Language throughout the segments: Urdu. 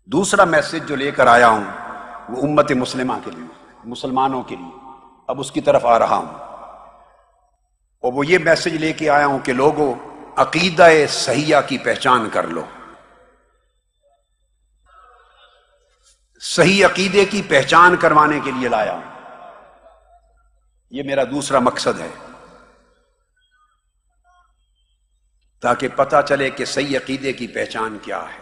دوسرا میسج جو لے کر آیا ہوں وہ امت مسلمہ کے لیے، مسلمانوں کے لیے، اب اس کی طرف آ رہا ہوں، اور وہ یہ میسج لے کے آیا ہوں کہ لوگوں عقیدہ صحیحہ کی پہچان کر لو۔ صحیح عقیدے کی پہچان کروانے کے لیے لایا ہوں، یہ میرا دوسرا مقصد ہے، تاکہ پتہ چلے کہ صحیح عقیدے کی پہچان کیا ہے۔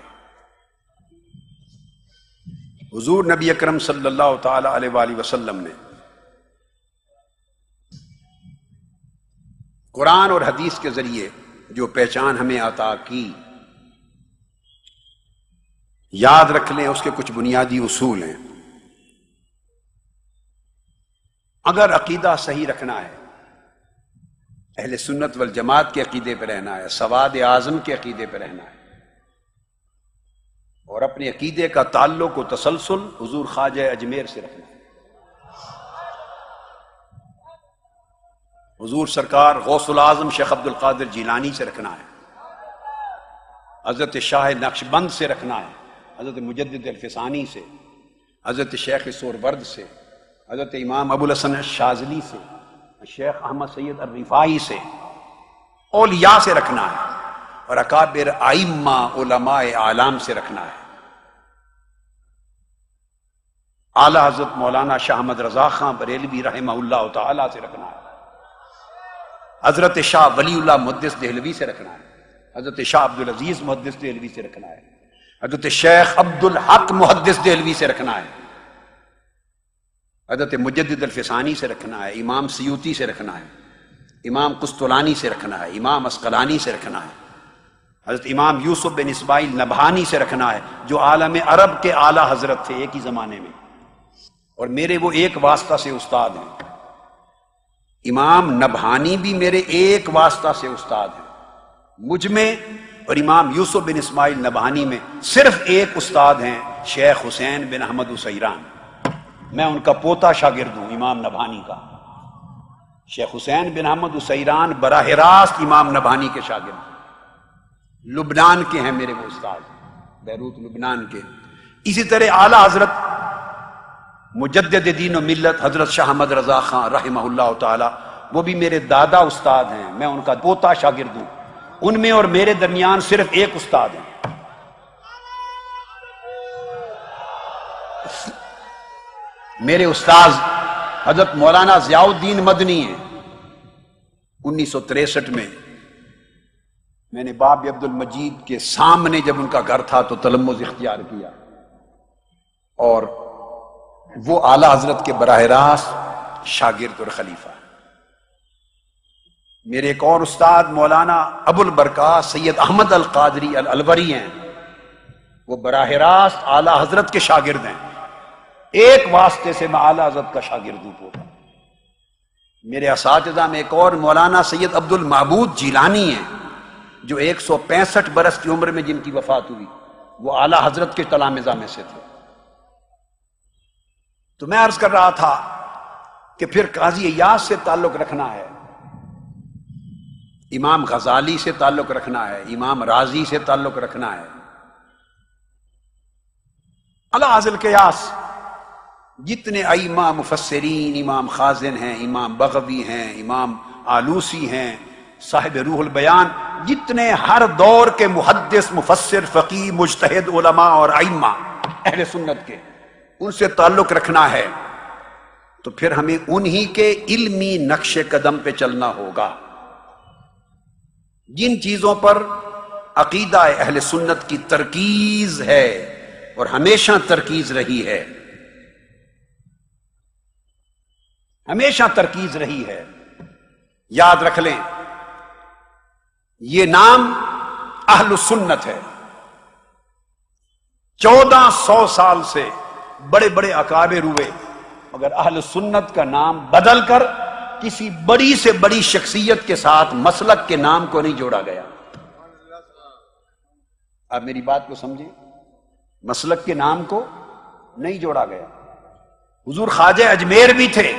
حضور نبی اکرم صلی اللہ تعالی علیہ وآلہ وسلم نے قرآن اور حدیث کے ذریعے جو پہچان ہمیں عطا کی، یاد رکھ لیں اس کے کچھ بنیادی اصول ہیں۔ اگر عقیدہ صحیح رکھنا ہے، اہل سنت والجماعت کے عقیدے پہ رہنا ہے، سواد اعظم کے عقیدے پہ رہنا ہے، اور اپنے عقیدے کا تعلق و تسلسل حضور خواجہ اجمیر سے رکھنا ہے، حضور سرکار غوث العظم شیخ عبد القادر جیلانی سے رکھنا ہے، حضرت شاہ نقشبند سے رکھنا ہے، حضرت مجدد الفسانی سے، حضرت شیخ سورورد سے، حضرت امام ابو الحسن الشاذلی سے، شیخ احمد سید الرفاعی سے، اولیاء سے رکھنا ہے، اور اکابر ائمہ علماء اعلام سے رکھنا ہے۔ اعلی حضرت مولانا شاہ احمد رضا خان بریلوی رحمہ اللہ تعالی سے رکھنا ہے، حضرت شاہ ولی اللہ محدث دہلوی سے رکھنا ہے، حضرت شاہ عبدالعزیز محدث دہلوی سے رکھنا ہے، حضرت شیخ عبد الحق محدث دہلوی سے رکھنا ہے، حضرت مجدد الفسانی سے رکھنا ہے، امام سیوطی سے رکھنا ہے، امام قسطلانی سے رکھنا ہے، امام عسقلانی سے رکھنا ہے، حضرت امام یوسف بن اسماعیل نبہانی سے رکھنا ہے، جو عالم عرب کے اعلی حضرت تھے ایک ہی زمانے میں، اور میرے وہ ایک واسطہ سے استاد ہیں۔ امام نبہانی بھی میرے ایک واسطہ سے استاد ہیں، مجھ میں اور امام یوسف بن اسماعیل نبہانی میں صرف ایک استاد ہیں، شیخ حسین بن احمد اسیران، میں ان کا پوتا شاگرد ہوں، امام نبہانی کا۔ شیخ حسین بن احمد اسیران براہ راست امام نبہانی کے شاگرد ہیں، لبنان کے ہیں میرے وہ استاد، بیروت لبنان کے۔ اسی طرح اعلی حضرت مجدد دین و ملت حضرت شاہ احمد رضا خان رحمہ اللہ تعالی، وہ بھی میرے دادا استاد ہیں، میں ان کا پوتا شاگرد ہوں، ان میں اور میرے درمیان صرف ایک استاد ہیں۔ میرے استاذ حضرت مولانا ضیاء الدین مدنی ہیں۔ 1963 میں نے باب عبد المجید کے سامنے جب ان کا گھر تھا تو تلمذ اختیار کیا، اور وہ اعلی حضرت کے براہ راست شاگرد اور خلیفہ۔ میرے ایک اور استاد مولانا ابو البرکات سید احمد القادری الالوری ہیں، وہ براہ راست اعلی حضرت کے شاگرد ہیں، ایک واسطے سے میں اعلی حضرت کا شاگرد ہوں پورا۔ میرے اساتذہ میں ایک اور مولانا سید عبد المعبود جیلانی ہیں، جو 165 برس کی عمر میں جن کی وفات ہوئی، وہ اعلی حضرت کے تلامذہ میں سے تھے۔ تو میں عرض کر رہا تھا کہ پھر قاضی ایاز سے تعلق رکھنا ہے، امام غزالی سے تعلق رکھنا ہے، امام رازی سے تعلق رکھنا ہے، اعلی القیاس جتنے ائمہ مفسرین، امام خازن ہیں، امام بغوی ہیں، امام آلوسی ہیں، صاحب روح البیان، جتنے ہر دور کے محدث، مفسر، فقیہ، مجتہد علماء اور ائمہ اہل سنت کے، ان سے تعلق رکھنا ہے، تو پھر ہمیں انہی کے علمی نقش قدم پہ چلنا ہوگا۔ جن چیزوں پر عقیدہ اہل سنت کی ترکیز ہے اور ہمیشہ ترکیز رہی ہے، ہمیشہ ترکیز رہی ہے، یاد رکھ لیں، یہ نام اہل سنت ہے۔ 1400 سال سے بڑے بڑے اکابر ہوئے، مگر اہل سنت کا نام بدل کر کسی بڑی سے بڑی شخصیت کے ساتھ مسلک کے نام کو نہیں جوڑا گیا۔ آپ میری بات کو سمجھیں، مسلک کے نام کو نہیں جوڑا گیا۔ حضور خواجہ اجمیر بھی تھے،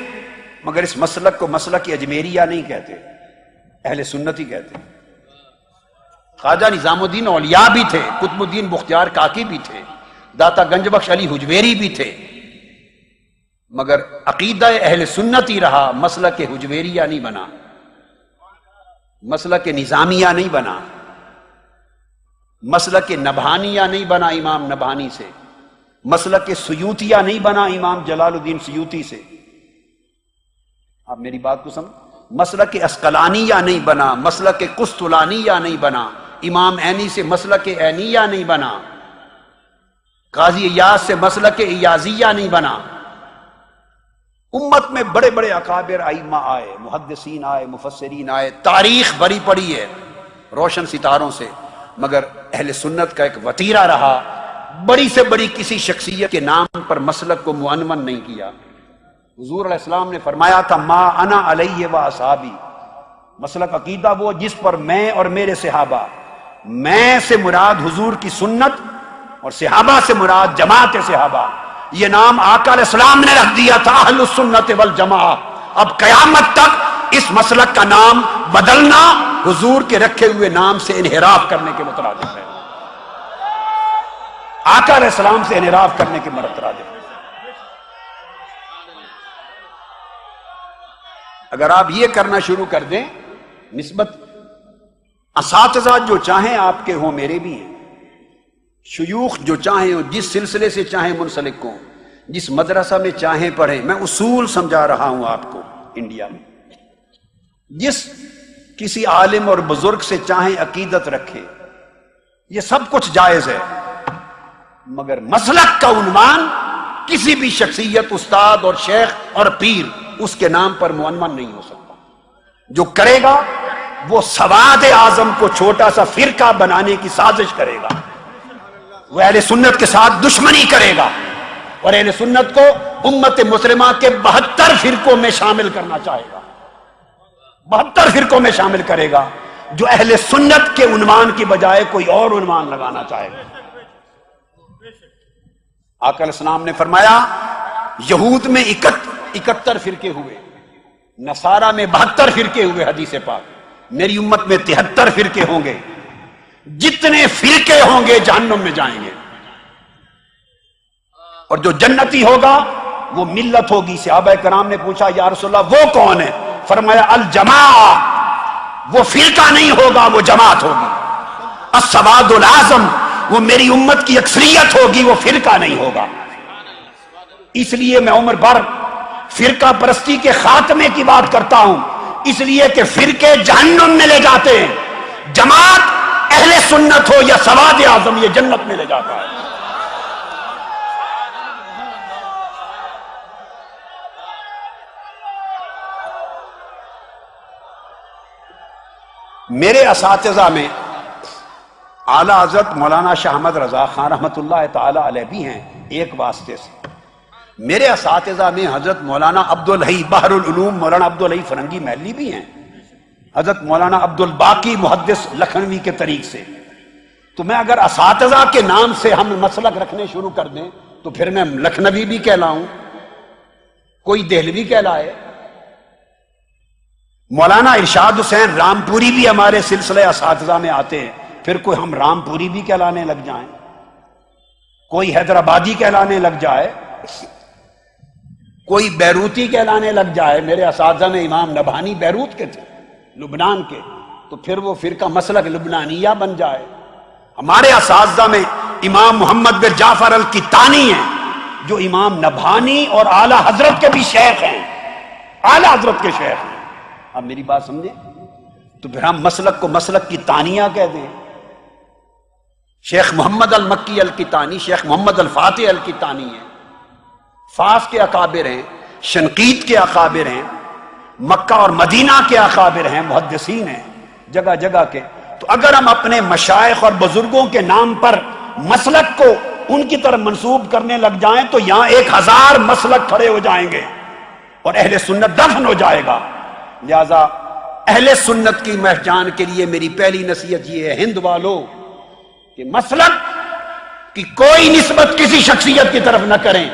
مگر اس مسلک کو مسلک اجمیریہ نہیں کہتے، اہل سنت ہی کہتے۔ خواجہ نظام الدین اولیاء بھی تھے، قطب الدین بختیار کاکی بھی تھے، داتا گنج بخش علی حجویری بھی تھے، مگر عقیدہ اہل سنت ہی رہا، مسلک حجویریہ نہیں بنا، مسلک نظامیہ نہیں بنا، مسلک نبہانیہ نہیں بنا امام نبہانی سے، مسلک سیوطیہ نہیں بنا امام جلال الدین سیوطی سے. آپ میری بات کو سمجھ، مسلک عسقلانیہ نہیں بنا، مسلک قسطلانیہ نہیں بنا، امام عینی سے مسلک عینیہ نہیں بنا، قاضی ایاز سے مسلک ایازیہ نہیں بنا. امت میں بڑے بڑے اکابر ائمہ آئے، محدثین آئے، مفسرین آئے، تاریخ بھری پڑی ہے روشن ستاروں سے، مگر اہل سنت کا ایک وتیرہ رہا، بڑی سے بڑی کسی شخصیت کے نام پر مسلک کو معنون نہیں کیا. حضور علیہ السلام نے فرمایا تھا ما انا علیہ و اصحابی، مسلک عقیدہ وہ جس پر میں اور میرے صحابہ، میں سے مراد حضور کی سنت اور صحابہ سے مراد جماعت صحابہ. یہ نام آقا علیہ السلام نے رکھ دیا تھا اہل السنت والجماعہ. اب قیامت تک اس مسلک کا نام بدلنا حضور کے رکھے ہوئے نام سے انحراف کرنے کے مترادف ہے، آقا علیہ السلام سے انحراف کرنے کے مترادف ہے. اگر آپ یہ کرنا شروع کر دیں، نسبت اساتذہ جو چاہیں آپ کے ہوں میرے بھی ہیں، شیوخ جو چاہیں ہوں، جس سلسلے سے چاہیں منسلک ہوں، جس مدرسہ میں چاہیں پڑھیں، میں اصول سمجھا رہا ہوں آپ کو. انڈیا میں جس کسی عالم اور بزرگ سے چاہیں عقیدت رکھیں، یہ سب کچھ جائز ہے، مگر مسلک کا عنوان کسی بھی شخصیت، استاد اور شیخ اور پیر اس کے نام پر معنون نہیں ہو سکتا. جو کرے گا وہ سواد اعظم کو چھوٹا سا فرقہ بنانے کی سازش کرے گا، وہ اہل سنت کے ساتھ دشمنی کرے گا، اور اہل سنت کو امت مسلمہ کے 72 فرقوں میں شامل کرنا چاہے گا، 72 فرقوں میں شامل کرے گا، جو اہل سنت کے عنوان کی بجائے کوئی اور عنوان لگانا چاہے گا. آقا علیہ السلام نے فرمایا یہود میں 71 فرقے ہوئے، نصارہ میں 72 فرقے ہوئے، حدیث پاک. میری امت میں 73 فرقے ہوں گے، جتنے فرقے ہوں گے جہنم میں جائیں گے، اور جو جنتی ہوگا وہ ملت ہوگی. صحابہ کرام نے پوچھا یا رسول اللہ وہ کون ہے؟ فرمایا الجماعہ، وہ فرقہ نہیں ہوگا، وہ جماعت ہوگی. السواد العظم، وہ میری امت کی اکثریت ہوگی، وہ فرقہ نہیں ہوگا. اس لیے میں عمر بھر فرقہ پرستی کے خاتمے کی بات کرتا ہوں، اس لیے کہ فرقے جہنم میں لے جاتے ہیں، جماعت اہل سنت ہو یا سواد اعظم یہ جنت میں لے جاتا ہے. میرے اساتذہ میں اعلیٰ حضرت مولانا شاہ احمد رضا خان رحمۃ اللہ تعالی علیہ بھی ہیں ایک واسطے سے. میرے اساتذہ میں حضرت مولانا عبدالحی بحر العلوم مولانا عبدالحی فرنگی محلی بھی ہیں، حضرت مولانا عبد الباقی محدث لکھنوی کے طریق سے. تو میں اگر اساتذہ کے نام سے ہم مسلک رکھنے شروع کر دیں تو پھر میں لکھنوی بھی کہلاؤں، کوئی دہلوی کہلائے. مولانا ارشاد حسین رامپوری بھی ہمارے سلسلے اساتذہ میں آتے ہیں، پھر کوئی ہم رامپوری بھی کہلانے لگ جائیں، کوئی حیدرآبادی کہلانے لگ جائے، کوئی بیروتی کہلانے لگ جائے. میرے اساتذہ میں امام نبہانی بیروت کے تھے، لبنان کے، تو پھر وہ فرقہ مسلک لبنانیہ بن جائے. ہمارے اساتذہ میں امام محمد بن جعفر الکتانی ہیں جو امام نبہانی اور اعلیٰ حضرت کے بھی شیخ ہیں، اعلیٰ حضرت کے شیخ ہیں. اب میری بات سمجھیں، تو پھر ہم مسلک کو مسلک کی تانیہ کہہ دیں. شیخ محمد المکی الکتانی شیخ محمد الفاتح الکتانی ہیں، فاس کے اکابر ہیں، شنقیط کے اکابر ہیں، مکہ اور مدینہ کے اکابر ہیں، محدثین ہیں جگہ جگہ کے. تو اگر ہم اپنے مشائخ اور بزرگوں کے نام پر مسلک کو ان کی طرف منسوب کرنے لگ جائیں تو یہاں 1000 مسلک کھڑے ہو جائیں گے اور اہل سنت دفن ہو جائے گا. لہذا اہل سنت کی پہچان کے لیے میری پہلی نصیحت یہ ہے ہند والو کہ مسلک کی کوئی نسبت کسی شخصیت کی طرف نہ کریں،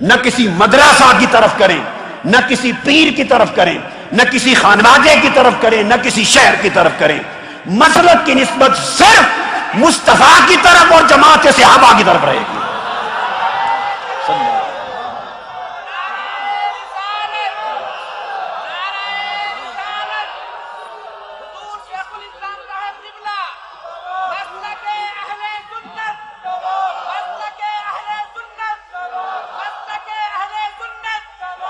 نہ کسی مدرسہ کی طرف کریں، نہ کسی پیر کی طرف کریں، نہ کسی خانوادے کی طرف کریں، نہ کسی شہر کی طرف کریں. مسلک کی نسبت صرف مصطفیٰ کی طرف اور جماعت صحابہ کی طرف رہے گی.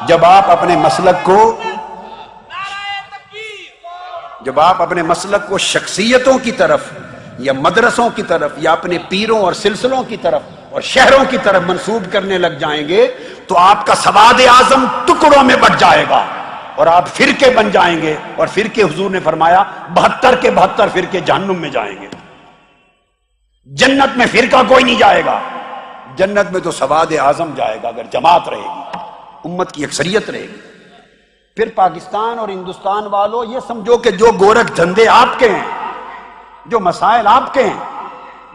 جب آپ اپنے مسلک کو شخصیتوں کی طرف یا مدرسوں کی طرف یا اپنے پیروں اور سلسلوں کی طرف اور شہروں کی طرف منسوب کرنے لگ جائیں گے تو آپ کا سواد اعظم ٹکڑوں میں بٹ جائے گا اور آپ فرقے بن جائیں گے، اور فرقے حضور نے فرمایا 72 کے 72 فرقے جہنم میں جائیں گے. جنت میں فرقہ کوئی نہیں جائے گا، جنت میں تو سواد اعظم جائے گا اگر جماعت رہے گی، امت کی اکثریت رہے گی. پھر پاکستان اور ہندوستان والوں یہ سمجھو کہ جو گورکھ دھندے آپ کے ہیں، جو مسائل آپ کے ہیں،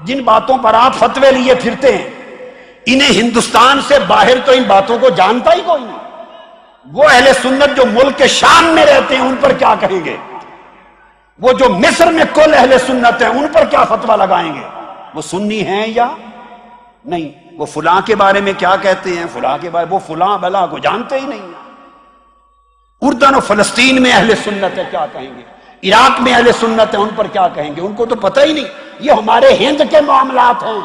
جن باتوں پر آپ فتوے لیے پھرتے ہیں، انہیں ہندوستان سے باہر تو ان باتوں کو جانتا ہی کوئی نہیں. وہ اہل سنت جو ملک کے شام میں رہتے ہیں ان پر کیا کہیں گے؟ وہ جو مصر میں کل اہل سنت ہیں ان پر کیا فتویٰ لگائیں گے؟ وہ سنی ہیں یا نہیں؟ وہ فلاں کے بارے میں کیا کہتے ہیں، فلاں کے بارے وہ فلاں بلا کو جانتے ہی نہیں. اردن و فلسطین میں اہل سنت ہے کیا کہیں گے؟ عراق میں اہل سنت ہے ان پر کیا کہیں گے؟ ان کو تو پتہ ہی نہیں. یہ ہمارے ہند کے معاملات ہیں.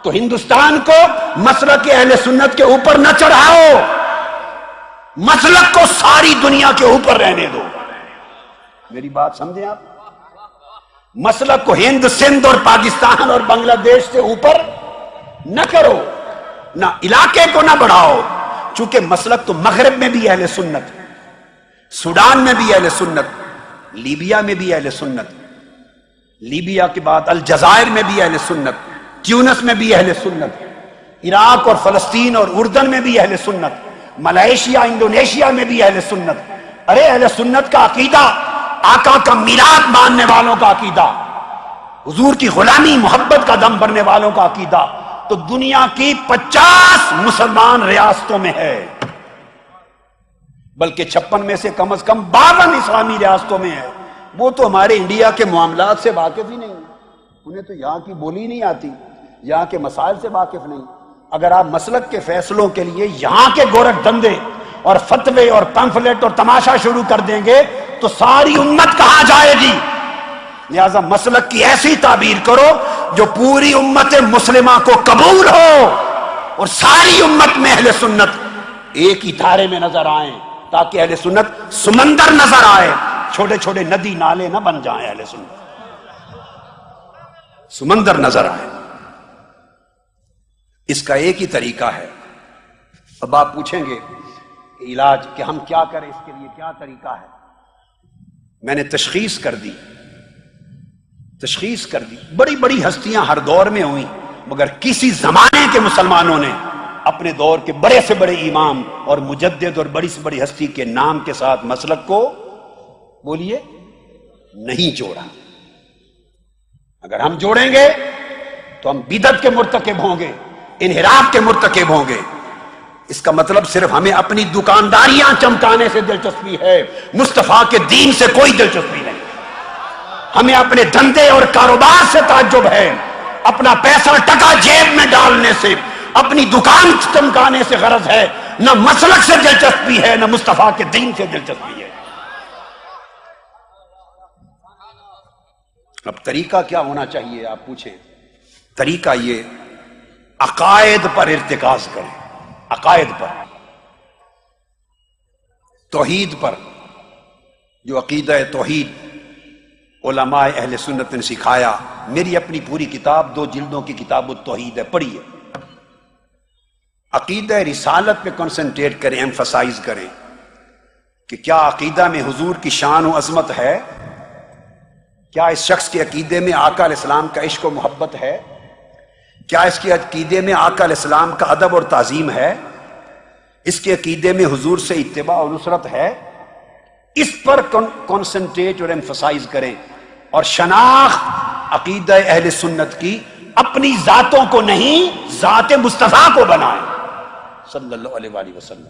تو ہندوستان کو مسلک اہل سنت کے اوپر نہ چڑھاؤ، مسلک کو ساری دنیا کے اوپر رہنے دو. میری بات سمجھیں آپ؟ مسلک کو ہند، سندھ اور پاکستان اور بنگلہ دیش سے اوپر نہ کرو، نہ علاقے کو نہ بڑھاؤ. چونکہ مسلک تو مغرب میں بھی اہل سنت، سوڈان میں بھی اہل سنت، لیبیا میں بھی اہل سنت، لیبیا کے بعد الجزائر میں بھی اہل سنت، ٹیونس میں بھی اہل سنت، عراق اور فلسطین اور اردن میں بھی اہل سنت، ملائیشیا انڈونیشیا میں بھی اہل سنت. ارے اہل سنت کا عقیدہ آقا کا میلاد ماننے والوں کا عقیدہ، حضور کی غلامی محبت کا دم بھرنے والوں کا عقیدہ تو دنیا کی 50 مسلمان ریاستوں میں ہے، بلکہ 56 میں سے کم از کم 52 اسلامی ریاستوں میں ہے. وہ تو ہمارے انڈیا کے معاملات سے واقف ہی نہیں، انہیں تو یہاں کی بولی نہیں آتی، یہاں کے مسائل سے واقف نہیں. اگر آپ مسلک کے فیصلوں کے لیے یہاں کے گورکھ دھندے اور فتوے اور پمفلٹ اور تماشا شروع کر دیں گے تو ساری امت کہاں جائے گی؟ لہذا مسلک کی ایسی تعبیر کرو جو پوری امت مسلمہ کو قبول ہو اور ساری امت میں اہل سنت ایک ہی دھارے میں نظر آئیں، تاکہ اہل سنت سمندر نظر آئے، چھوٹے چھوٹے ندی نالے نہ بن جائیں، اہل سنت سمندر نظر آئے. اس کا ایک ہی طریقہ ہے. اب آپ پوچھیں گے کہ علاج کہ ہم کیا کریں، اس کے لیے کیا طریقہ ہے؟ میں نے تشخیص کر دی. بڑی بڑی ہستیاں ہر دور میں ہوئیں، مگر کسی زمانے کے مسلمانوں نے اپنے دور کے بڑے سے بڑے امام اور مجدد اور بڑی سے بڑی ہستی کے نام کے ساتھ مسلک کو بولیے نہیں جوڑا. اگر ہم جوڑیں گے تو ہم بدعت کے مرتکب ہوں گے، انحراف کے مرتکب ہوں گے. اس کا مطلب صرف ہمیں اپنی دکانداریاں چمکانے سے دلچسپی ہے، مصطفیٰ کے دین سے کوئی دلچسپی نہیں. ہمیں اپنے دھندے اور کاروبار سے تعجب ہے، اپنا پیسہ ٹکا جیب میں ڈالنے سے، اپنی دکان چمکانے سے غرض ہے. نہ مسلک سے دلچسپی ہے، نہ مصطفیٰ کے دین سے دلچسپی ہے. اب طریقہ کیا ہونا چاہیے آپ پوچھیں؟ طریقہ یہ عقائد پر ارتکاز کریں، عقائد پر، توحید پر. جو عقیدہ توحید علماء اہل سنت نے سکھایا، میری اپنی پوری کتاب 2 جلدوں کی کتاب التوحید ہے، پڑھیے. عقیدہ رسالت پہ کنسنٹریٹ کریں، ایمفسائز کریں کہ کیا عقیدہ میں حضور کی شان و عظمت ہے؟ کیا اس شخص کے عقیدے میں آقا علیہ السلام کا عشق و محبت ہے؟ کیا اس کے عقیدے میں آقا علیہ السلام کا ادب اور تعظیم ہے؟ اس کے عقیدے میں حضور سے اتباع و نصرت ہے؟ اس پر کنسنٹریٹ اور ایمفسائز کریں. اور شناخت عقیدہ اہل سنت کی اپنی ذاتوں کو نہیں، ذات مصطفیٰ کو بنائیں صلی اللہ علیہ وآلہ وسلم.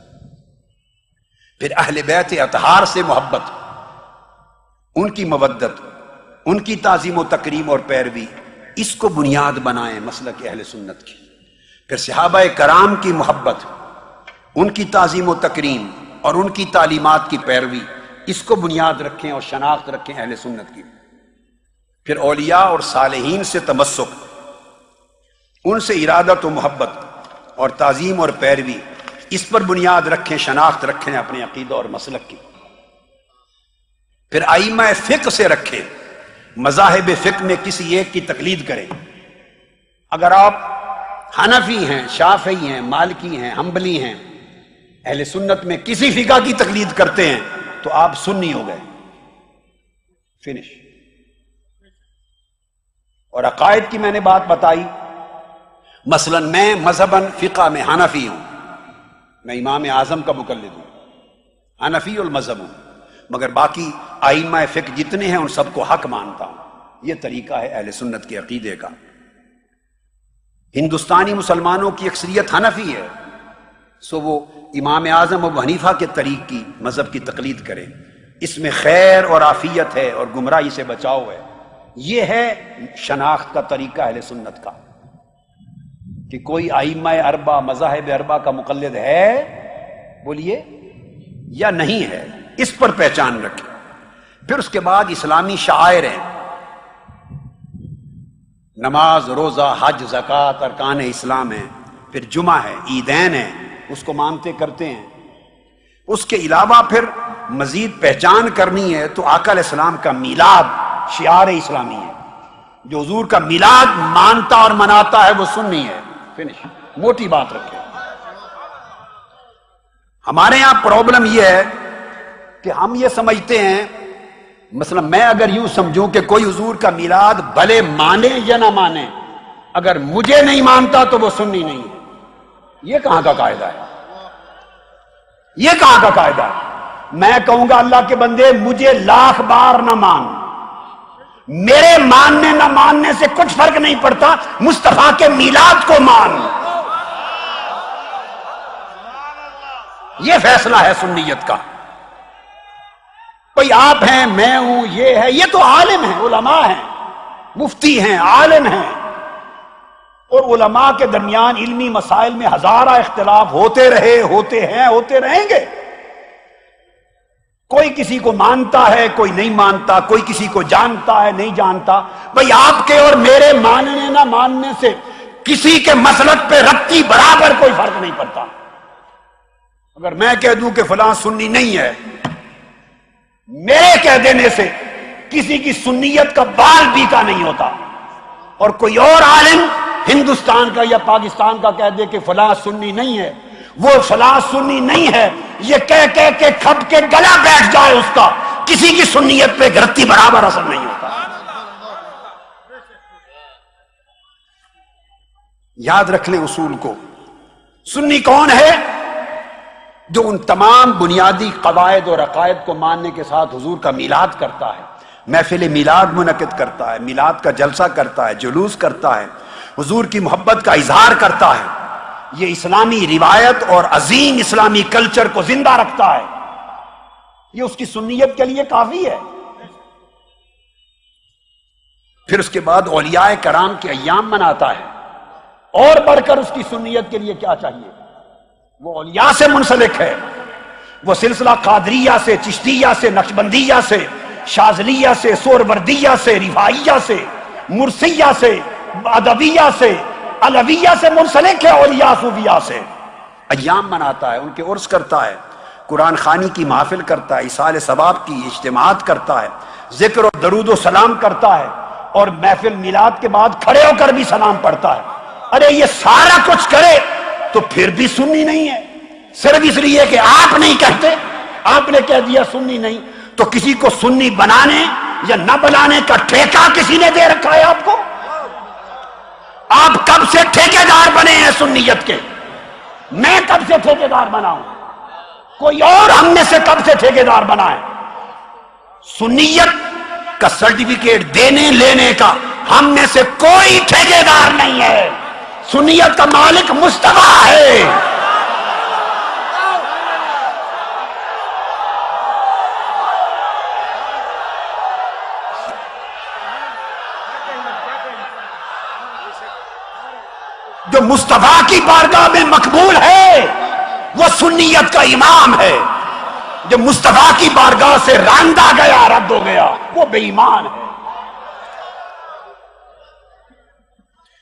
پھر اہل بیت اطہار سے محبت، ان کی مودت، ان کی تعظیم و تکریم اور پیروی، اس کو بنیاد بنائیں مسلک اہل سنت کی۔ پھر صحابہ کرام کی محبت، ان کی تعظیم و تکریم اور ان کی تعلیمات کی پیروی، اس کو بنیاد رکھیں اور شناخت رکھیں اہل سنت کی۔ پھر اولیاء اور صالحین سے تمسک، ان سے ارادت و محبت اور تعظیم اور پیروی، اس پر بنیاد رکھیں، شناخت رکھیں اپنے عقیدہ اور مسلک کی۔ پھر ائمہ فقہ سے رکھیں، مذاہب فقہ میں کسی ایک کی تقلید کریں۔ اگر آپ حنفی ہیں، شافعی ہیں، مالکی ہیں، حنبلی ہیں، اہل سنت میں کسی فقہ کی تقلید کرتے ہیں تو آپ سنی ہو گئے، فنش۔ اور عقائد کی میں نے بات بتائی، مثلا میں مذہباً فقہ میں حنفی ہوں، میں امام اعظم کا مقلد ہوں، حنفی المذہب ہوں، مگر باقی ائمہ فقہ جتنے ہیں ان سب کو حق مانتا ہوں۔ یہ طریقہ ہے اہل سنت کے عقیدے کا۔ ہندوستانی مسلمانوں کی اکثریت حنفی ہے، سو وہ امام اعظم ابو حنیفہ کے طریق کی مذہب کی تقلید کرے، اس میں خیر اور عافیت ہے اور گمراہی سے بچاؤ ہے۔ یہ ہے شناخت کا طریقہ اہل سنت کا، کہ کوئی ائمہ اربع، مذاہب اربع کا مقلد ہے بولیے یا نہیں ہے، اس پر پہچان رکھیں۔ پھر اس کے بعد اسلامی شعائر ہیں، نماز، روزہ، حج، زکوٰۃ، ارکان اسلام ہیں، پھر جمعہ ہے، عیدین ہیں، اس کو مانتے کرتے ہیں۔ اس کے علاوہ پھر مزید پہچان کرنی ہے تو آقا علیہ السلام کا میلاد شعار اسلامی ہے، جو حضور کا میلاد مانتا اور مناتا ہے وہ سنی ہے، فنش۔ موٹی بات رکھیں۔ ہمارے یہاں پرابلم یہ ہے کہ ہم یہ سمجھتے ہیں، مثلا میں اگر یوں سمجھوں کہ کوئی حضور کا میلاد بھلے مانے یا نہ مانے، اگر مجھے نہیں مانتا تو وہ سنی نہیں ہے، یہ کہاں کا قاعدہ ہے؟ یہ کہاں کا قاعدہ ہے؟ میں کہوں گا اللہ کے بندے مجھے لاکھ بار نہ مان، میرے ماننے نہ ماننے سے کچھ فرق نہیں پڑتا، مصطفیٰ کے میلاد کو مان۔ یہ فیصلہ ہے سنیت کا۔ کوئی آپ ہیں، میں ہوں، یہ ہے، یہ تو عالم ہیں، علماء ہیں، مفتی ہیں، عالم ہیں، اور علماء کے درمیان علمی مسائل میں ہزارہ اختلاف ہوتے رہے، ہوتے ہیں، ہوتے رہیں گے۔ کوئی کسی کو مانتا ہے، کوئی نہیں مانتا، کوئی کسی کو جانتا ہے، نہیں جانتا۔ بھئی آپ کے اور میرے ماننے نہ ماننے سے کسی کے مسلک پہ رتی برابر کوئی فرق نہیں پڑتا۔ اگر میں کہہ دوں کہ فلاں سنی نہیں ہے، میرے کہہ دینے سے کسی کی سنیت کا بال بیکا نہیں ہوتا، اور کوئی اور عالم ہندوستان کا یا پاکستان کا کہہ دے کہ فلاں سنی نہیں ہے، وہ فلاں سنی نہیں ہے یہ کہہ کے کھپ کے گلا بیٹھ جائے اس کا، کسی کی سنیت پہ گھرتی برابر اثر نہیں ہوتا۔ یاد رکھ لیں اصول کو۔ سنی کون ہے؟ جو ان تمام بنیادی قواعد اور عقائد کو ماننے کے ساتھ حضور کا میلاد کرتا ہے، محفل میلاد منعقد کرتا ہے، میلاد کا جلسہ کرتا ہے، جلوس کرتا ہے، حضور کی محبت کا اظہار کرتا ہے، یہ اسلامی روایت اور عظیم اسلامی کلچر کو زندہ رکھتا ہے، یہ اس کی سنیت کے لیے کافی ہے۔ پھر اس کے بعد اولیاء کرام کے ایام مناتا ہے، اور بڑھ کر اس کی سنیت کے لیے کیا چاہیے؟ وہ اولیاء سے منسلک ہے، وہ سلسلہ قادریہ سے، چشتیہ سے، نقشبندیہ سے، شاذلیہ سے، سہروردیہ سے، رفاعیہ سے، مرثیہ سے، ادویہ سے، علویہ سے منسلک ہے، اولیاء صوفیاء سے۔ ایام مناتا ہے، ان کے عرس کرتا ہے، قرآن خوانی کی محافل کرتا ہے، ایصال ثواب کی اجتماعات کرتا ہے، ذکر و درود و سلام کرتا ہے، اور محفل میلاد کے بعد کھڑے ہو کر بھی سلام پڑھتا ہے۔ ارے یہ سارا کچھ کرے تو پھر بھی سنی نہیں ہے، صرف اس لیے کہ آپ نہیں کہتے، آپ نے کہہ دیا سنی نہیں، تو کسی کو سنی بنانے یا نہ بنانے کا ٹھیکہ کسی نے دے رکھا ہے آپ کو؟ آپ کب سے ٹھیکیدار بنے ہیں سنیت کے؟ میں کب سے ٹھیکیدار بنا ہوں؟ کوئی اور ہم میں سے کب سے ٹھیکیدار بنا ہے؟ سنیت کا سرٹیفکیٹ دینے لینے کا ہم میں سے کوئی ٹھیکیدار نہیں ہے، سنیت کا مالک مصطفیٰ ہے۔ جو مصطفیٰ کی بارگاہ میں مقبول ہے وہ سنیت کا امام ہے، جو مصطفیٰ کی بارگاہ سے راندہ گیا، رد ہو گیا، وہ بے ایمان ہے۔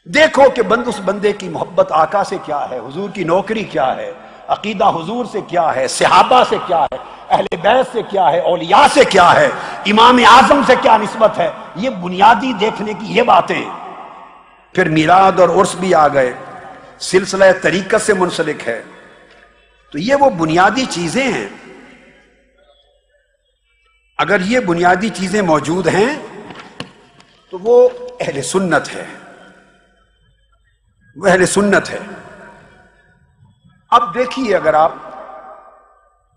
دیکھو کہ اس بندے کی محبت آقا سے کیا ہے، حضور کی نوکری کیا ہے، عقیدہ حضور سے کیا ہے، صحابہ سے کیا ہے، اہل بیت سے کیا ہے، اولیاء سے کیا ہے، امام اعظم سے کیا نسبت ہے، یہ بنیادی دیکھنے کی یہ باتیں۔ پھر میلاد اور عرس بھی آ گئے، سلسلہ طریقت سے منسلک ہے، تو یہ وہ بنیادی چیزیں ہیں۔ اگر یہ بنیادی چیزیں موجود ہیں تو وہ اہل سنت ہے، وہ اہل سنت ہے۔ اب دیکھیے، اگر آپ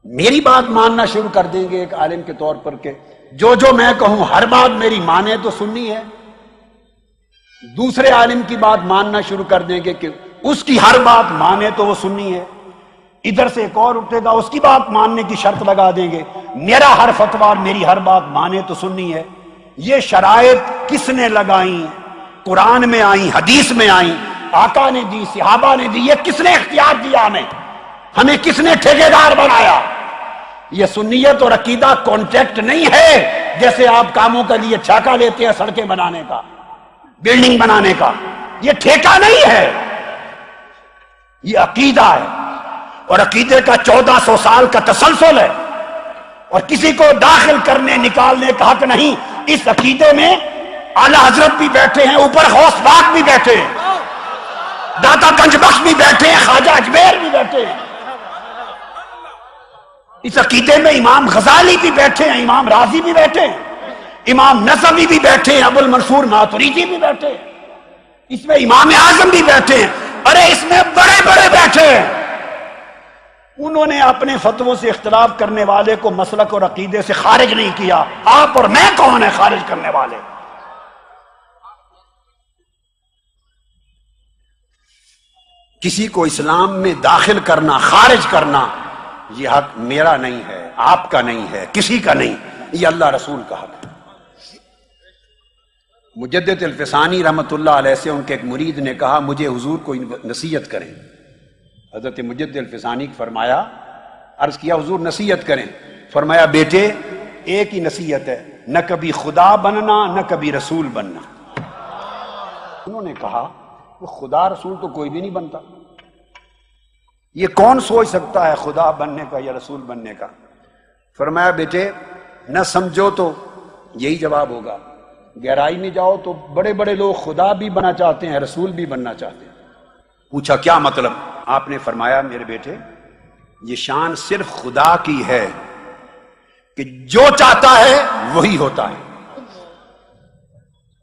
میری بات ماننا شروع کر دیں گے ایک عالم کے طور پر کہ جو میں کہوں ہر بات میری مانے تو سنی ہے، دوسرے عالم کی بات ماننا شروع کر دیں گے کہ اس کی ہر بات مانے تو وہ سنی ہے، ادھر سے ایک اور اٹھے گا اس کی بات ماننے کی شرط لگا دیں گے، میرا ہر فتویٰ میری ہر بات مانے تو سنی ہے۔ یہ شرائط کس نے لگائیں؟ قرآن میں آئیں، حدیث میں آئیں، آقا نے دی، صحابہ نے دی، یہ کس نے اختیار دیا ہمیں کس نے ٹھیکیدار بنایا؟ یہ سنیت اور عقیدہ کانٹریکٹ نہیں ہے، جیسے آپ کاموں کے لیے ٹھیکہ لیتے ہیں سڑکیں بنانے کا، بلڈنگ بنانے کا، یہ ٹھیکہ نہیں ہے، یہ عقیدہ ہے، اور عقیدے کا 1400 سال کا تسلسل ہے، اور کسی کو داخل کرنے نکالنے کا حق نہیں۔ اس عقیدے میں اعلیٰ حضرت بھی بیٹھے ہیں، اوپر غوث پاک بھی بیٹھے ہیں، داتا گنج بخش بھی بیٹھے ہیں، خواجہ اجمیر بھی بیٹھے ہیں، اس عقیدے میں امام غزالی بھی بیٹھے ہیں، امام رازی بھی بیٹھے ہیں، امام نظمی بھی بیٹھے ہیں، ابو المنصور ماتریدی بھی بیٹھے ہیں، اس میں امام اعظم بھی بیٹھے ہیں، ارے اس میں بڑے بڑے بیٹھے ہیں۔ انہوں نے اپنے فتووں سے اختلاف کرنے والے کو مسلک اور عقیدے سے خارج نہیں کیا۔ آپ اور میں کون ہیں خارج کرنے والے؟ کسی کو اسلام میں داخل کرنا، خارج کرنا، یہ حق میرا نہیں ہے، آپ کا نہیں ہے، کسی کا نہیں، یہ اللہ رسول کا حق ہے۔ مجدد الفسانی رحمۃ اللہ علیہ سے ان کے ایک مرید نے کہا مجھے حضور کو نصیحت کریں۔ حضرت مجدد الفسانی نے فرمایا، عرض کیا حضور نصیحت کریں، فرمایا بیٹے ایک ہی نصیحت ہے، نہ کبھی خدا بننا نہ کبھی رسول بننا۔ انہوں نے کہا وہ خدا رسول تو کوئی بھی نہیں بنتا، یہ کون سوچ سکتا ہے خدا بننے کا یا رسول بننے کا؟ فرمایا بیٹے نہ سمجھو تو یہی جواب ہوگا، گہرائی میں جاؤ تو بڑے بڑے لوگ خدا بھی بننا چاہتے ہیں، رسول بھی بننا چاہتے ہیں۔ پوچھا کیا مطلب؟ آپ نے فرمایا میرے بیٹے یہ شان صرف خدا کی ہے کہ جو چاہتا ہے وہی ہوتا ہے،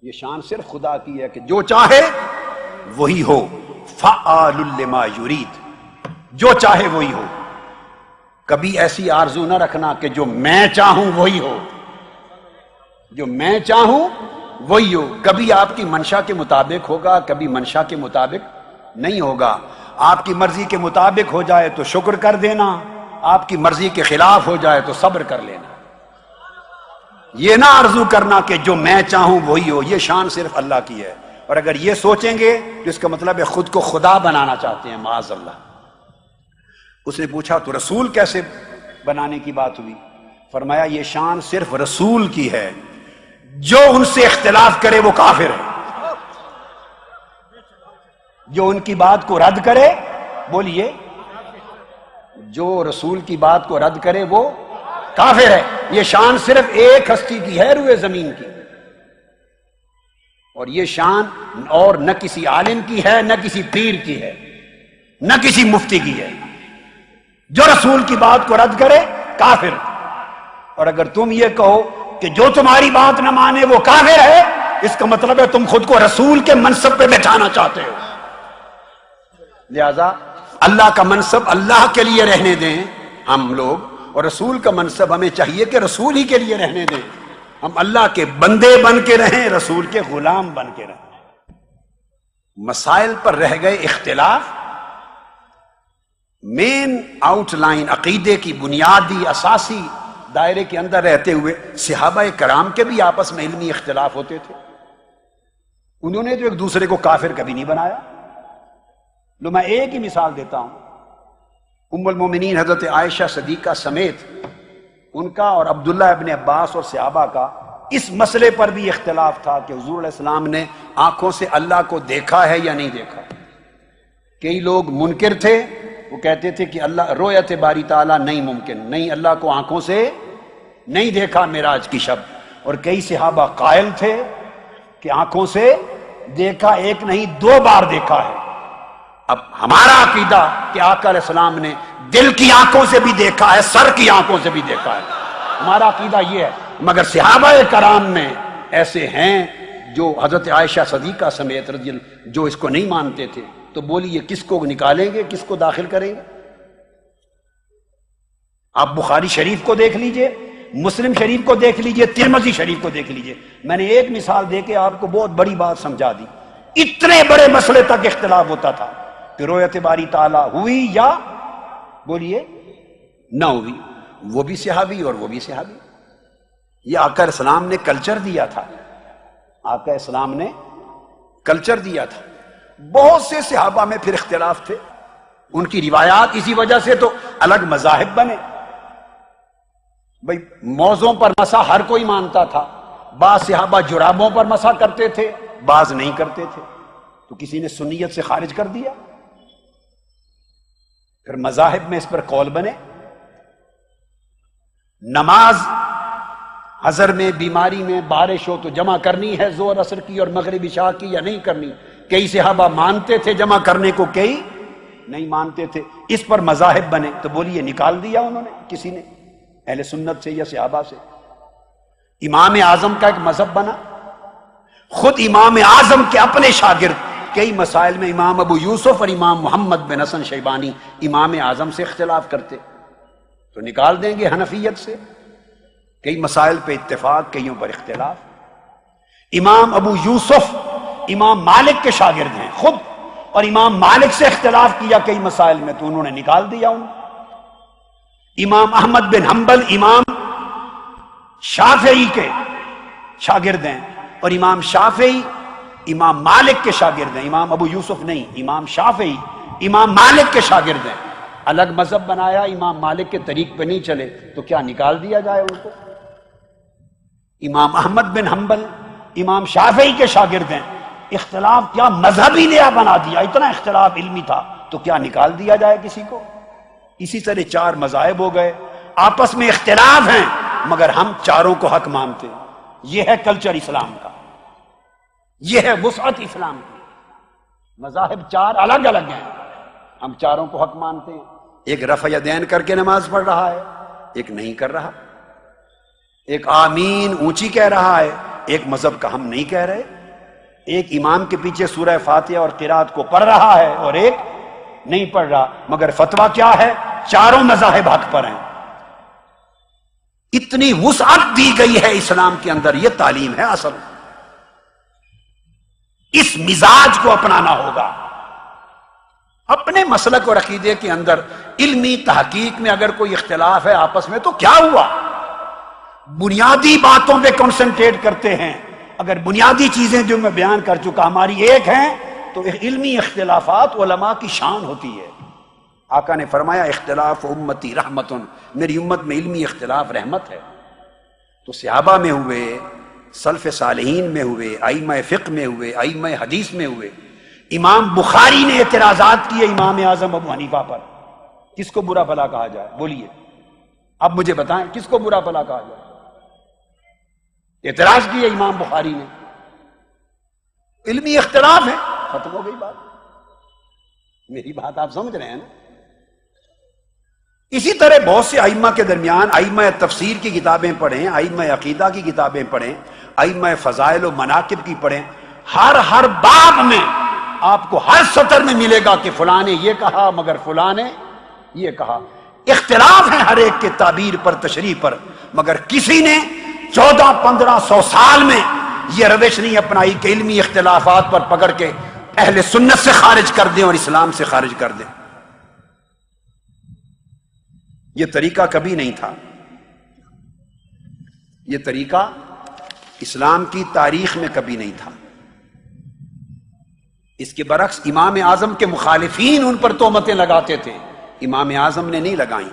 یہ شان صرف خدا کی ہے کہ جو چاہے وہی ہو، فعال لما یرید، جو چاہے وہی ہو۔ کبھی ایسی آرزو نہ رکھنا کہ جو میں چاہوں وہی ہو، جو میں چاہوں وہی ہو۔ کبھی آپ کی منشا کے مطابق ہوگا، کبھی منشا کے مطابق نہیں ہوگا۔ آپ کی مرضی کے مطابق ہو جائے تو شکر کر دینا، آپ کی مرضی کے خلاف ہو جائے تو صبر کر لینا۔ یہ نہ آرزو کرنا کہ جو میں چاہوں وہی ہو، یہ شان صرف اللہ کی ہے۔ اور اگر یہ سوچیں گے تو اس کا مطلب ہے خود کو خدا بنانا چاہتے ہیں، معاذ اللہ۔ اس نے پوچھا تو رسول کیسے بنانے کی بات ہوئی؟ فرمایا یہ شان صرف رسول کی ہے، جو ان سے اختلاف کرے وہ کافر ہے، جو ان کی بات کو رد کرے، بولیے، جو رسول کی بات کو رد کرے وہ کافر ہے۔ یہ شان صرف ایک ہستی کی ہے روئے زمین کی، اور یہ شان اور نہ کسی عالم کی ہے، نہ کسی پیر کی ہے، نہ کسی مفتی کی ہے۔ جو رسول کی بات کو رد کرے کافر۔ اور اگر تم یہ کہو کہ جو تمہاری بات نہ مانے وہ کافر ہے، اس کا مطلب ہے تم خود کو رسول کے منصب پہ بٹھانا چاہتے ہو۔ لہذا اللہ کا منصب اللہ کے لیے رہنے دیں ہم لوگ، اور رسول کا منصب ہمیں چاہیے کہ رسول ہی کے لیے رہنے دیں۔ ہم اللہ کے بندے بن کے رہیں، رسول کے غلام بن کے رہیں۔ مسائل پر رہ گئے اختلاف، مین آؤٹ لائن عقیدے کی بنیادی اساسی دائرے کے اندر رہتے ہوئے صحابہ کرام کے بھی آپس میں علمی اختلاف ہوتے تھے۔ انہوں نے جو ایک دوسرے کو کافر کبھی نہیں بنایا، لو میں ایک ہی مثال دیتا ہوں، ام المومنین حضرت عائشہ صدیقہ سمیت ان کا اور عبداللہ ابن عباس اور صحابہ کا اس مسئلے پر بھی اختلاف تھا کہ حضور علیہ السلام نے آنکھوں سے اللہ کو دیکھا ہے یا نہیں دیکھا۔ کئی لوگ منکر تھے، وہ کہتے تھے کہ اللہ رؤیت باری تعالیٰ نہیں ممکن، نہیں اللہ کو آنکھوں سے نہیں دیکھا معراج کی شب، اور کئی صحابہ قائل تھے کہ آنکھوں سے دیکھا، ایک نہیں 2 بار دیکھا ہے۔ اب ہمارا عقیدہ کہ آقا علیہ السلام نے دل کی آنکھوں سے بھی دیکھا ہے، سر کی آنکھوں سے بھی دیکھا ہے، ہمارا عقیدہ یہ ہے۔ مگر صحابہ کرام میں ایسے ہیں جو حضرت عائشہ صدیقہ سمیت رضی اللہ جو اس کو نہیں مانتے تھے، تو بولیے کس کو نکالیں گے، کس کو داخل کریں گے؟ آپ بخاری شریف کو دیکھ لیجئے، مسلم شریف کو دیکھ لیجئے، ترمذی شریف کو دیکھ لیجئے۔ میں نے ایک مثال دے کے آپ کو بہت بڑی بات سمجھا دی۔ اتنے بڑے مسئلے تک اختلاف ہوتا تھا کہ رؤیت باری تعالیٰ ہوئی یا بولیے نہ ہوئی، وہ بھی صحابی اور وہ بھی صحابی۔ یہ آقا علیہ السلام نے کلچر دیا تھا، آقا السلام نے کلچر دیا تھا۔ بہت سے صحابہ میں پھر اختلاف تھے، ان کی روایات اسی وجہ سے تو الگ مذاہب بنے۔ بھئی موزوں پر مسح ہر کوئی مانتا تھا، بعض صحابہ جرابوں پر مسح کرتے تھے، بعض نہیں کرتے تھے، تو کسی نے سنیت سے خارج کر دیا۔ پھر مذاہب میں اس پر قول بنے۔ نماز حضر میں، بیماری میں، بارش ہو تو جمع کرنی ہے زور اثر کی اور مغرب عشاء کی یا نہیں کرنی؟ کئی صحابہ مانتے تھے جمع کرنے کو، کئی نہیں مانتے تھے۔ اس پر مذاہب بنے، تو بولیے نکال دیا انہوں نے کسی نے اہل سنت سے یا صحابہ سے؟ امام اعظم کا ایک مذہب بنا، خود امام اعظم کے اپنے شاگرد کئی مسائل میں امام ابو یوسف اور امام محمد بن حسن شیبانی امام اعظم سے اختلاف کرتے، تو نکال دیں گے حنفیت سے؟ کئی مسائل پہ اتفاق، کئیوں پر اختلاف۔ امام ابو یوسف امام مالک کے شاگرد ہیں خود، اور امام مالک سے اختلاف کیا کئی مسائل میں، تو انہوں نے نکال دیا انہوں۔ امام احمد بن حنبل امام شافعی کے شاگرد ہیں، اور امام شافعی امام مالک کے شاگرد ہیں، امام ابو یوسف نہیں، امام شافعی امام مالک کے شاگرد ہیں۔ الگ مذہب بنایا، امام مالک کے طریق پہ نہیں چلے تو کیا نکال دیا جائے ان کو؟ امام احمد بن حنبل امام شافعی کے شاگرد ہیں، اختلاف کیا مذہبی نیا بنا دیا، اتنا اختلاف علمی تھا تو کیا نکال دیا جائے کسی کو؟ اسی طرح 4 مذاہب ہو گئے، آپس میں اختلاف ہیں مگر ہم چاروں کو حق مانتے ہیں۔ یہ ہے کلچر اسلام کا، یہ ہے وسعت اسلام کی۔ مذاہب 4 الگ الگ ہیں، ہم چاروں کو حق مانتے ہیں۔ ایک رفع یدین کر کے نماز پڑھ رہا ہے، ایک نہیں کر رہا، ایک آمین اونچی کہہ رہا ہے، ایک مذہب کا ہم نہیں کہہ رہے، ایک امام کے پیچھے سورہ فاتحہ اور قرات کو پڑھ رہا ہے اور ایک نہیں پڑھ رہا، مگر فتویٰ کیا ہے؟ چاروں مذاہب حق پر ہیں۔ اتنی وسعت دی گئی ہے اسلام کے اندر، یہ تعلیم ہے اصل۔ اس مزاج کو اپنانا ہوگا اپنے مسلک اور عقیدے کے اندر۔ علمی تحقیق میں اگر کوئی اختلاف ہے آپس میں تو کیا ہوا؟ بنیادی باتوں پہ کنسنٹریٹ کرتے ہیں۔ اگر بنیادی چیزیں جو میں بیان کر چکا ہماری ایک ہیں تو علمی اختلافات علماء کی شان ہوتی ہے۔ آقا نے فرمایا اختلاف امتی رحمتن، میری امت میں علمی اختلاف رحمت ہے۔ تو صحابہ میں ہوئے، سلف صالحین میں ہوئے، ائمہ فقہ میں ہوئے، ائمہ حدیث میں ہوئے۔ امام بخاری نے اعتراضات کیے امام اعظم ابو حنیفہ پر، کس کو برا بھلا کہا جائے؟ بولیے اب مجھے بتائیں کس کو برا بھلا کہا جائے؟ اعتراض کیے امام بخاری نے، علمی اختلاف ہے، ختم ہو گئی بات۔ میری بات آپ سمجھ رہے ہیں نا؟ اسی طرح بہت سے ائمہ کے درمیان ائمہ تفسیر کی کتابیں پڑھیں، ائمہ عقیدہ کی کتابیں پڑھیں، ائمہ فضائل و مناقب کی پڑھیں، ہر باب میں آپ کو ہر سطر میں ملے گا کہ فلاں نے یہ کہا مگر فلاں نے یہ کہا۔ اختلاف ہے ہر ایک کے تعبیر پر، تشریح پر، مگر کسی نے 1400-1500 سال میں یہ روش نہیں اپنائی کہ علمی اختلافات پر پکڑ کے اہل سنت سے خارج کر دیں اور اسلام سے خارج کر دیں۔ یہ طریقہ کبھی نہیں تھا، یہ طریقہ اسلام کی تاریخ میں کبھی نہیں تھا۔ اس کے برعکس امام اعظم کے مخالفین ان پر تہمتیں لگاتے تھے، امام اعظم نے نہیں لگائیں۔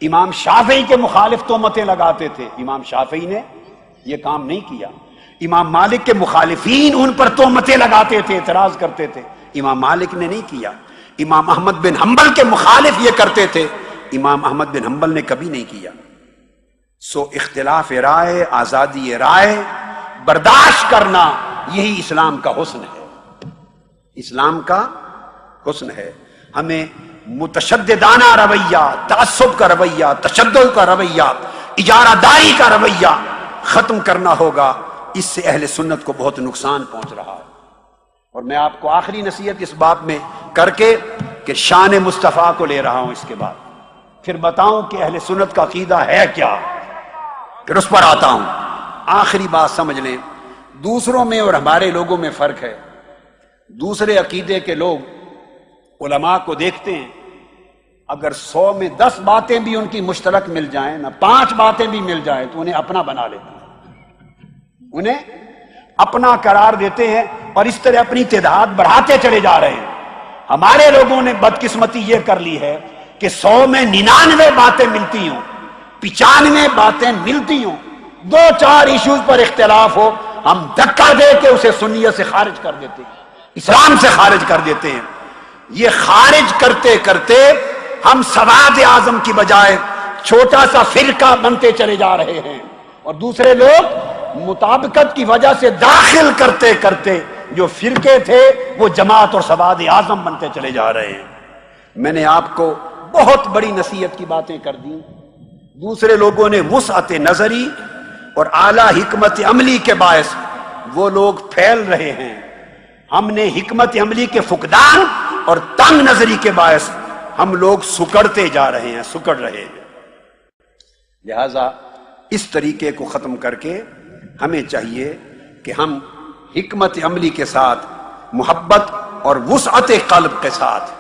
امام شافعی کے مخالف تہمتیں لگاتے تھے، امام شافعی نے یہ کام نہیں کیا۔ امام مالک کے مخالفین ان پر تہمتیں لگاتے تھے، اعتراض کرتے تھے، امام مالک نے نہیں کیا۔ امام احمد بن حنبل کے مخالف یہ کرتے تھے، امام احمد بن حنبل نے کبھی نہیں کیا۔ سو اختلاف رائے، آزادی رائے برداشت کرنا، یہی اسلام کا حسن ہے، اسلام کا حسن ہے۔ ہمیں متشددانہ رویہ، تعصب کا رویہ، تشدد کا رویہ، اجارہ داری کا رویہ ختم کرنا ہوگا۔ اس سے اہل سنت کو بہت نقصان پہنچ رہا ہے۔ اور میں آپ کو آخری نصیحت اس بات میں کر کے کہ شان مصطفیٰ کو لے رہا ہوں، اس کے بعد پھر بتاؤں کہ اہل سنت کا عقیدہ ہے کیا، پھر اس پر آتا ہوں۔ آخری بات سمجھ لیں، دوسروں میں اور ہمارے لوگوں میں فرق ہے۔ دوسرے عقیدے کے لوگ علماء کو دیکھتے ہیں، اگر 100 میں 10 باتیں بھی ان کی مشترک مل جائیں نا، 5 باتیں بھی مل جائیں تو انہیں اپنا بنا لیتے ہیں، انہیں اپنا قرار دیتے ہیں، اور اس طرح اپنی تعداد بڑھاتے چلے جا رہے ہیں۔ ہمارے لوگوں نے بدقسمتی یہ کر لی ہے کہ 100 میں 99 باتیں ملتی ہوں، 95 باتیں ملتی ہوں، 2-4 ایشوز پر اختلاف ہو، ہم دھکا دے کے اسے سنیت سے خارج کر دیتے ہیں، اسلام سے خارج کر دیتے ہیں۔ یہ خارج کرتے کرتے ہم سواد اعظم کی بجائے چھوٹا سا فرقہ بنتے چلے جا رہے ہیں، اور دوسرے لوگ مطابقت کی وجہ سے داخل کرتے کرتے جو فرقے تھے وہ جماعت اور سواد اعظم بنتے چلے جا رہے ہیں۔ میں نے آپ کو بہت بڑی نصیحت کی باتیں کر دی، دوسرے لوگوں نے وسعت نظری اور اعلیٰ حکمت عملی کے باعث وہ لوگ پھیل رہے ہیں، ہم نے حکمت عملی کے فقدان اور تنگ نظری کے باعث ہم لوگ سکڑتے جا رہے ہیں، سکڑ رہے ہیں۔ لہذا اس طریقے کو ختم کر کے ہمیں چاہیے کہ ہم حکمت عملی کے ساتھ، محبت اور وسعت قلب کے ساتھ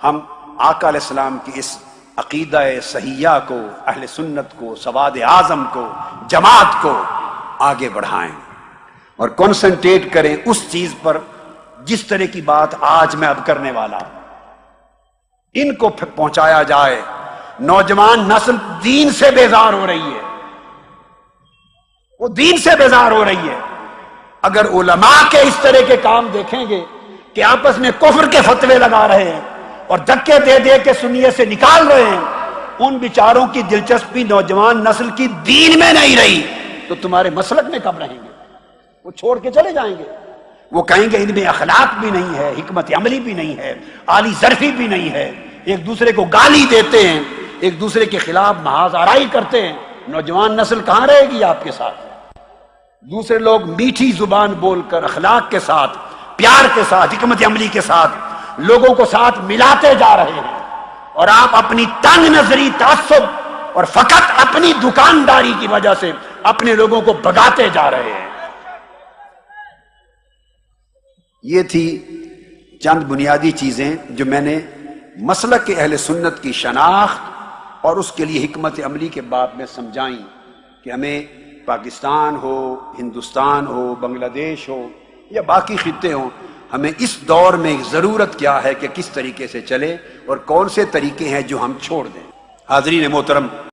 ہم آقا علیہ السلام کی اس عقیدہ صحیحہ کو، اہل سنت کو، سواد اعظم کو، جماعت کو آگے بڑھائیں اور کنسنٹریٹ کریں اس چیز پر جس طرح کی بات آج میں اب کرنے والا ہوں، ان کو پہنچایا جائے۔ نوجوان نسل دین سے بیزار ہو رہی ہے، وہ دین سے بیزار ہو رہی ہے۔ اگر علماء کے اس طرح کے کام دیکھیں گے کہ آپس میں کفر کے فتوے لگا رہے ہیں اور دھکے دے دے کے سنیت سے نکال رہے ہیں، ان بیچاروں کی دلچسپی نوجوان نسل کی دین میں نہیں رہی تو تمہارے مسلک میں کب رہیں گے؟ وہ چھوڑ کے چلے جائیں گے، وہ کہیں گے ان میں اخلاق بھی نہیں ہے، حکمت عملی بھی نہیں ہے، عالی ظرفی بھی نہیں ہے، ایک دوسرے کو گالی دیتے ہیں، ایک دوسرے کے خلاف محاذ آرائی کرتے ہیں۔ نوجوان نسل کہاں رہے گی آپ کے ساتھ؟ دوسرے لوگ میٹھی زبان بول کر اخلاق کے ساتھ، پیار کے ساتھ، حکمت عملی کے ساتھ لوگوں کو ساتھ ملاتے جا رہے ہیں، اور آپ اپنی تنگ نظری، تعصب اور فقط اپنی دکانداری کی وجہ سے اپنے لوگوں کو بھگاتے جا رہے ہیں۔ یہ تھی چند بنیادی چیزیں جو میں نے مسلک کے اہل سنت کی شناخت اور اس کے لیے حکمت عملی کے باب میں سمجھائیں کہ ہمیں پاکستان ہو، ہندوستان ہو، بنگلہ دیش ہو یا باقی خطے ہوں، ہمیں اس دور میں ضرورت کیا ہے کہ کس طریقے سے چلے اور کون سے طریقے ہیں جو ہم چھوڑ دیں۔ حاضرین محترم،